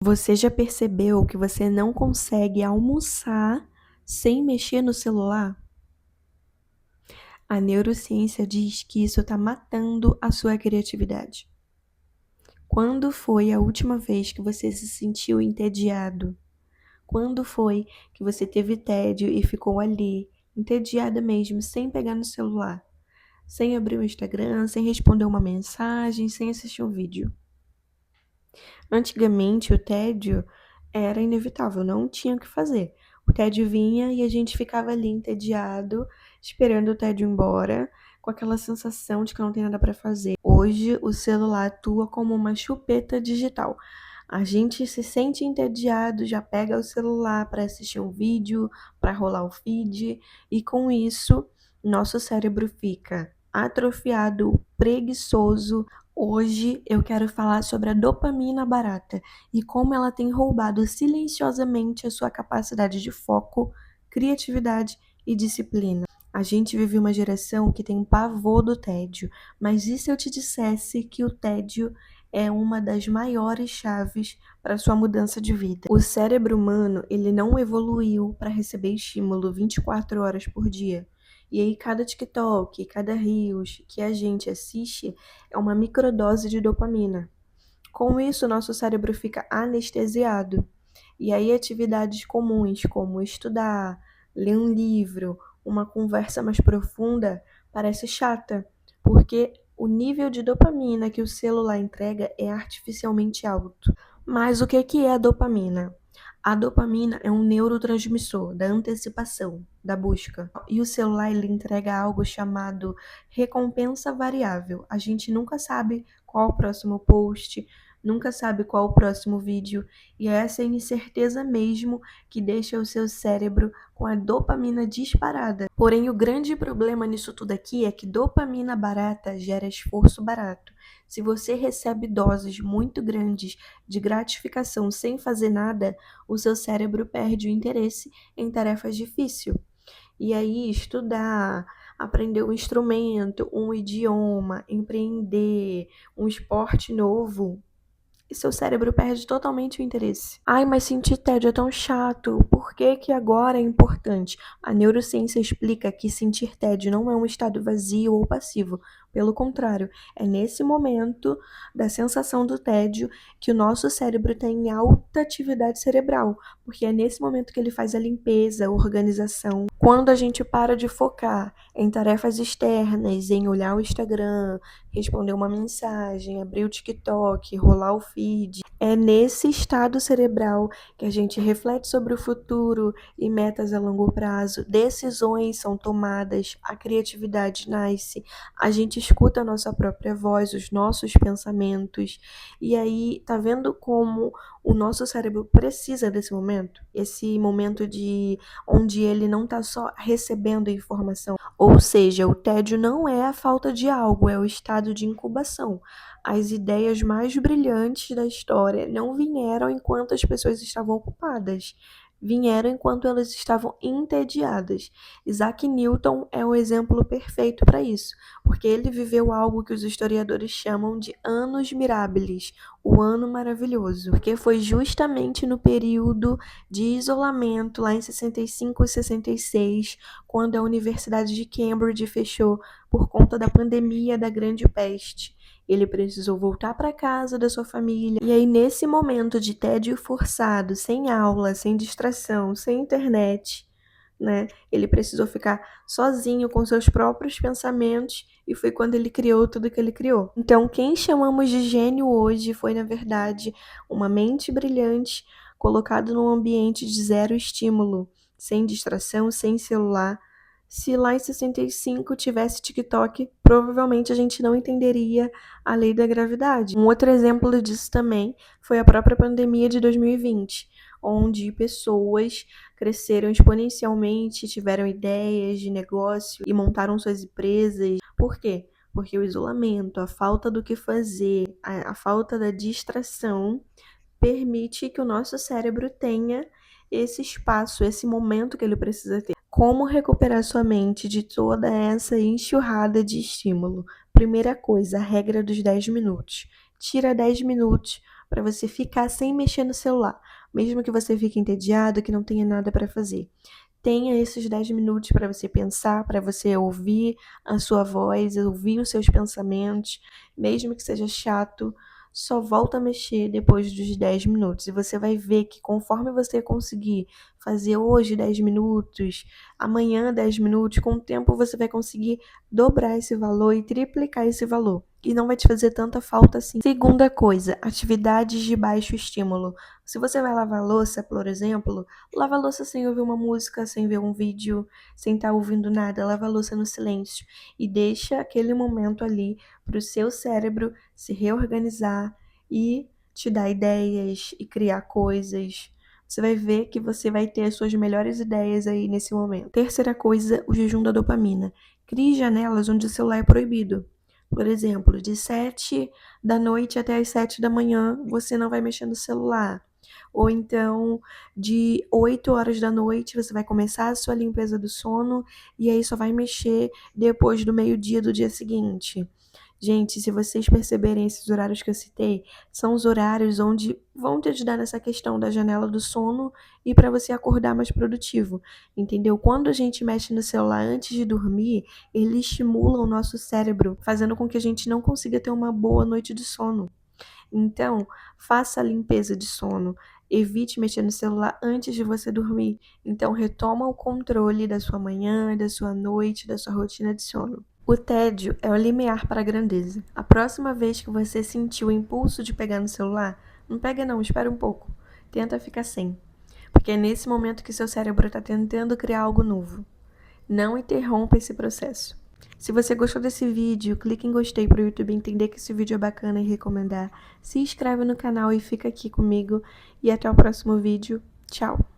Você já percebeu que você não consegue almoçar sem mexer no celular? A neurociência diz que isso está matando a sua criatividade. Quando foi a última vez que você se sentiu entediado? Quando foi que você teve tédio e ficou ali, entediada mesmo, sem pegar no celular, sem abrir o Instagram, sem responder uma mensagem, sem assistir um vídeo? Antigamente, o tédio era inevitável, não tinha o que fazer. O tédio vinha e a gente ficava ali entediado, esperando o tédio ir embora, com aquela sensação de que não tem nada para fazer. Hoje, o celular atua como uma chupeta digital. A gente se sente entediado, já pega o celular para assistir um vídeo, para rolar o feed, e com isso, nosso cérebro fica atrofiado, preguiçoso. Hoje eu quero falar sobre a dopamina barata e como ela tem roubado silenciosamente a sua capacidade de foco, criatividade e disciplina. A gente vive uma geração que tem pavor do tédio, mas e se eu te dissesse que o tédio é uma das maiores chaves para sua mudança de vida? O cérebro humano, ele não evoluiu para receber estímulo 24 horas por dia. E aí cada TikTok, cada Reels que a gente assiste é uma microdose de dopamina. Com isso, nosso cérebro fica anestesiado. E aí, atividades comuns, como estudar, ler um livro, uma conversa mais profunda, parece chata, porque o nível de dopamina que o celular entrega é artificialmente alto. Mas o que é a dopamina? A dopamina é um neurotransmissor da antecipação, da busca. E o celular ele entrega algo chamado recompensa variável. A gente nunca sabe qual o próximo post, nunca sabe qual o próximo vídeo, e é essa incerteza mesmo que deixa o seu cérebro com a dopamina disparada. Porém, o grande problema nisso tudo aqui é que dopamina barata gera esforço barato. Se você recebe doses muito grandes de gratificação sem fazer nada, o seu cérebro perde o interesse em tarefas difíceis. E aí, estudar, aprender um instrumento, um idioma, empreender, um esporte novo, e seu cérebro perde totalmente o interesse. Ai, mas sentir tédio é tão chato. Por que que agora é importante? A neurociência explica que sentir tédio não é um estado vazio ou passivo. Pelo contrário, é nesse momento da sensação do tédio que o nosso cérebro tem alta atividade cerebral, porque é nesse momento que ele faz a limpeza, a organização. Quando a gente para de focar em tarefas externas, em olhar o Instagram, responder uma mensagem, abrir o TikTok, rolar o feed. É nesse estado cerebral que a gente reflete sobre o futuro e metas a longo prazo, decisões são tomadas, a criatividade nasce, a gente escuta a nossa própria voz, os nossos pensamentos. E aí, tá vendo como o nosso cérebro precisa desse momento? Esse momento de onde ele não tá só recebendo informação, ou seja, o tédio não é a falta de algo, é o estado de incubação. As ideias mais brilhantes da história não vieram enquanto as pessoas estavam ocupadas, vieram enquanto elas estavam entediadas. Isaac Newton é o exemplo perfeito para isso, porque ele viveu algo que os historiadores chamam de Annus Mirabilis, o ano maravilhoso, porque foi justamente no período de isolamento, lá em 65 e 66, quando a Universidade de Cambridge fechou por conta da pandemia da Grande Peste. Ele precisou voltar para casa da sua família. E aí, nesse momento de tédio forçado, sem aula, sem distração, sem internet, né? Ele precisou ficar sozinho com seus próprios pensamentos e foi quando ele criou tudo que ele criou. Então, quem chamamos de gênio hoje foi, na verdade, uma mente brilhante colocado num ambiente de zero estímulo, sem distração, sem celular. Se lá em 65 tivesse TikTok, provavelmente a gente não entenderia a lei da gravidade. Um outro exemplo disso também foi a própria pandemia de 2020, onde pessoas cresceram exponencialmente, tiveram ideias de negócio e montaram suas empresas. Por quê? Porque o isolamento, a falta do que fazer, a falta da distração permite que o nosso cérebro tenha esse espaço, esse momento que ele precisa ter. Como recuperar sua mente de toda essa enxurrada de estímulo? Primeira coisa, a regra dos 10 minutos. Tira 10 minutos para você ficar sem mexer no celular, mesmo que você fique entediado, que não tenha nada para fazer. Tenha esses 10 minutos para você pensar, para você ouvir a sua voz, ouvir os seus pensamentos, mesmo que seja chato, só volta a mexer depois dos 10 minutos. E você vai ver que conforme você conseguir fazer hoje 10 minutos, amanhã 10 minutos, com o tempo você vai conseguir dobrar esse valor e triplicar esse valor. E não vai te fazer tanta falta assim. Segunda coisa, atividades de baixo estímulo. Se você vai lavar louça, por exemplo, lava a louça sem ouvir uma música, sem ver um vídeo, sem estar ouvindo nada. Lava a louça no silêncio e deixa aquele momento ali para o seu cérebro se reorganizar e te dar ideias e criar coisas. Você vai ver que você vai ter as suas melhores ideias aí nesse momento. Terceira coisa, o jejum da dopamina. Crie janelas onde o celular é proibido. Por exemplo, de 7 da noite até as 7 da manhã, você não vai mexer no celular. Ou então, de 8 horas da noite, você vai começar a sua limpeza do sono e aí só vai mexer depois do meio-dia do dia seguinte. Gente, se vocês perceberem esses horários que eu citei, são os horários onde vão te ajudar nessa questão da janela do sono e para você acordar mais produtivo, entendeu? Quando a gente mexe no celular antes de dormir, ele estimula o nosso cérebro, fazendo com que a gente não consiga ter uma boa noite de sono. Então, faça a limpeza de sono. Evite mexer no celular antes de você dormir. Então, retoma o controle da sua manhã, da sua noite, da sua rotina de sono. O tédio é o limiar para a grandeza. A próxima vez que você sentir o impulso de pegar no celular, não pega não, espera um pouco. Tenta ficar sem. Porque é nesse momento que seu cérebro está tentando criar algo novo. Não interrompa esse processo. Se você gostou desse vídeo, clique em gostei para o YouTube entender que esse vídeo é bacana e recomendar. Se inscreve no canal e fica aqui comigo. E até o próximo vídeo. Tchau!